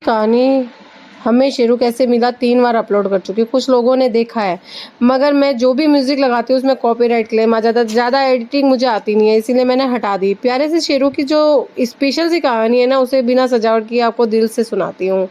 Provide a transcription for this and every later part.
कहानी हमें शेरू कैसे मिला 3 बार अपलोड कर चुकी हूँ। कुछ लोगों ने देखा है, मगर मैं जो भी म्यूज़िक लगाती हूँ उसमें कॉपीराइट क्लेम आ जाता है। ज़्यादा एडिटिंग मुझे आती नहीं है, इसीलिए मैंने हटा दी। प्यारे से शेरू की जो स्पेशल सी कहानी है ना, उसे बिना सजावट किए आपको दिल से सुनाती हूँ।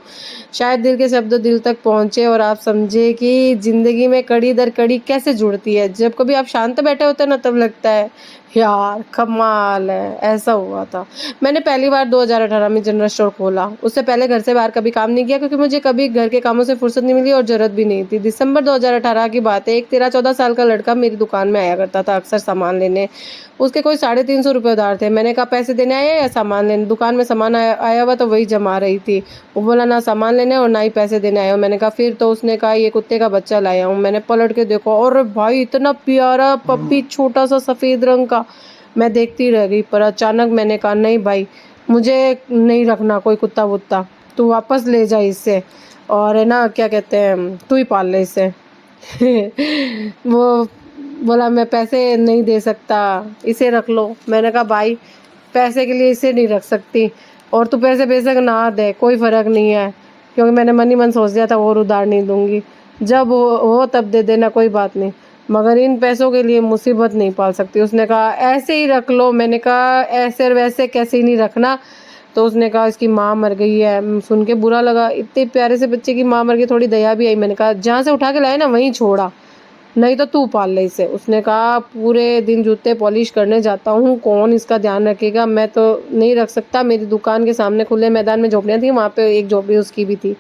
शायद दिल के शब्द दिल तक पहुँचे और आप समझे कि ज़िंदगी में कड़ी दर कड़ी कैसे जुड़ती है। जब कभी आप शांत बैठे होते हैं ना, तब लगता है यार कमाल है, ऐसा हुआ था। मैंने पहली बार 2018 में जनरल स्टोर खोला। उससे पहले घर से बाहर कभी काम नहीं किया, क्योंकि मुझे कभी घर के कामों से फुर्सत नहीं मिली और ज़रूरत भी नहीं थी। दिसंबर 2018 की बात है, एक 13-14 साल का लड़का मेरी दुकान में आया करता था अक्सर सामान लेने। उसके कोई 350 रुपये उधार थे। मैंने कहा पैसे देने आए या सामान लेने? दुकान में सामान आया हुआ तो वही जमा रही थी। वो बोला ना सामान लेने और ना ही पैसे देने आया हूँ। मैंने कहा फिर? तो उसने कहा ये कुत्ते का बच्चा लाया हूँ। मैंने पलट के देखा और भाई इतना प्यारा पप्पी, छोटा सा सफ़ेद रंग का। मैं देखती रह गई, पर अचानक मैंने कहा नहीं भाई, मुझे नहीं रखना कोई कुत्ता वुत्ता, तू वापस ले जा इसे, और है ना क्या कहते हैं, तू ही पाल ले इसे। वो बोला मैं पैसे नहीं दे सकता, इसे रख लो। मैंने कहा भाई पैसे के लिए इसे नहीं रख सकती, और तू पैसे बेशक ना दे, कोई फ़र्क नहीं है, क्योंकि मैंने मन ही मन सोच दिया था और उधार नहीं दूंगी। जब हो तब दे देना, कोई बात नहीं, मगर इन पैसों के लिए मुसीबत नहीं पाल सकती। उसने कहा ऐसे ही रख लो। मैंने कहा ऐसे वैसे कैसे ही नहीं रखना। तो उसने कहा इसकी माँ मर गई है। सुन के बुरा लगा, इतने प्यारे से बच्चे की माँ मर गई, थोड़ी दया भी आई। मैंने कहा जहाँ से उठा के लाए ना वहीं छोड़ा, नहीं तो तू पाल ले इसे। उसने कहा पूरे दिन जूते पॉलिश करने जाता हूँ, कौन इसका ध्यान रखेगा, मैं तो नहीं रख सकता। मेरी दुकान के सामने खुले मैदान में झोपड़ियाँ थी, वहाँ पे एक झोपड़ी उसकी भी थी,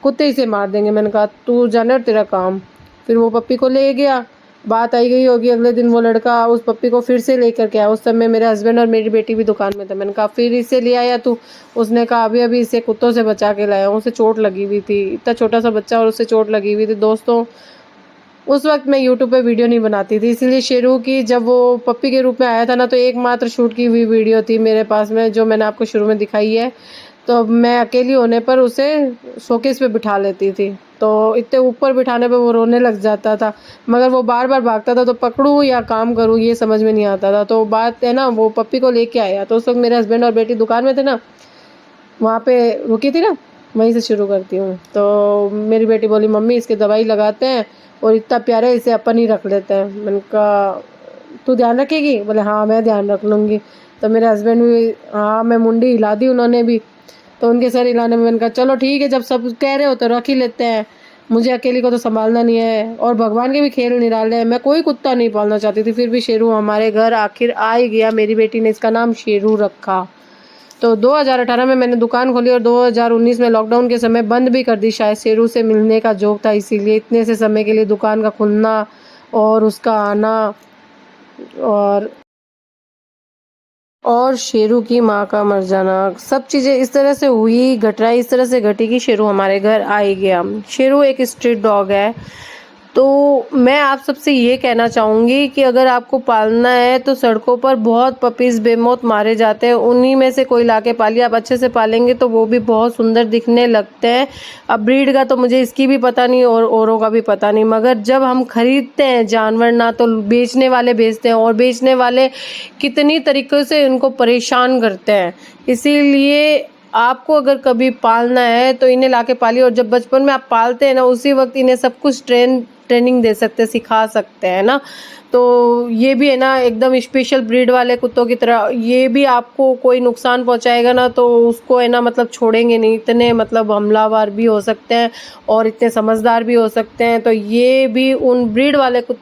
कुत्ते इसे मार देंगे। मैंने कहा तू जाने और तेरा काम। फिर वो पप्पी को ले गया। बात आई गई होगी, अगले दिन वो लड़का उस पप्पी को फिर से लेकर के आया। उस समय मेरे हस्बैंड और मेरी बेटी भी दुकान में थे। मैंने कहा फिर इसे ले आया तू? उसने कहा अभी अभी इसे कुत्तों से बचा के लाया हूँ, उसे चोट लगी हुई थी। इतना छोटा सा बच्चा और उसे चोट लगी हुई थी। दोस्तों उस वक्त मैं यूट्यूब पे वीडियो नहीं बनाती थी, इसलिए शेरू की जब वो पप्पी के रूप में आया था ना, तो एकमात्र शूट की हुई वीडियो थी मेरे पास में, जो मैंने आपको शुरू में दिखाई है। तो मैं अकेली होने पर उसे शोकेस पे बिठा लेती थी, तो इतने ऊपर बिठाने पे वो रोने लग जाता था, मगर वो बार बार भागता था, तो पकड़ूँ या काम करूँ ये समझ में नहीं आता था। तो बात है ना, वो पप्पी को लेके आया, तो उस वक्त मेरे हस्बैंड और बेटी दुकान में थे ना, वहाँ पे रुकी थी ना, वहीं से शुरू करती हूँ। तो मेरी बेटी बोली मम्मी इसकी दवाई लगाते हैं और इतना प्यारा है, इसे अपन ही रख लेते हैं। मैंने कहा तू ध्यान रखेगी? बोले हाँ मैं ध्यान रख लूँगी। तो मेरे हस्बैंड भी हाँ, मैं मुंडी हिला दी उन्होंने भी। तो उनके सर हिलाने में मैंने कहा चलो ठीक है, जब सब कह रहे हो तो रख ही लेते हैं, मुझे अकेली को तो संभालना नहीं है, और भगवान के भी खेल निराले हैं। मैं कोई कुत्ता नहीं पालना चाहती थी, फिर भी शेरू हमारे घर आखिर आ ही गया। मेरी बेटी ने इसका नाम शेरू रखा। तो 2018 में मैंने दुकान खोली और 2019 में लॉकडाउन के समय बंद भी कर दी। शायद शेरू से मिलने का जोक था, इसीलिए इतने से समय के लिए दुकान का खुलना और उसका आना, और शेरू की माँ का मर जाना, सब चीज़ें इस तरह से हुई, घटनाएं इस तरह से घटी कि शेरू हमारे घर आ ही गया। शेरू एक स्ट्रीट डॉग है। तो मैं आप सबसे ये कहना चाहूँगी कि अगर आपको पालना है तो सड़कों पर बहुत पपीज़ बेमौत मारे जाते हैं, उन्हीं में से कोई लाके पालिए। आप अच्छे से पालेंगे तो वो भी बहुत सुंदर दिखने लगते हैं। अब ब्रीड का तो मुझे इसकी भी पता नहीं और औरों का भी पता नहीं, मगर जब हम खरीदते हैं जानवर ना, तो बेचने वाले बेचते हैं, और बेचने वाले कितनी तरीक़ों से उनको परेशान करते हैं। इसीलिए आपको अगर कभी पालना है तो इन्हें लाके पालिए, और जब बचपन में आप पालते हैं ना, उसी वक्त इन्हें सब कुछ ट्रेनिंग दे सकते हैं, सिखा सकते हैं ना। तो ये भी है ना एकदम स्पेशल ब्रीड वाले कुत्तों की तरह, ये भी आपको कोई नुकसान पहुंचाएगा ना तो उसको है ना मतलब छोड़ेंगे नहीं। इतने मतलब हमलावर भी हो सकते हैं और इतने समझदार भी हो सकते हैं। तो ये भी उन ब्रीड वाले कुत्तों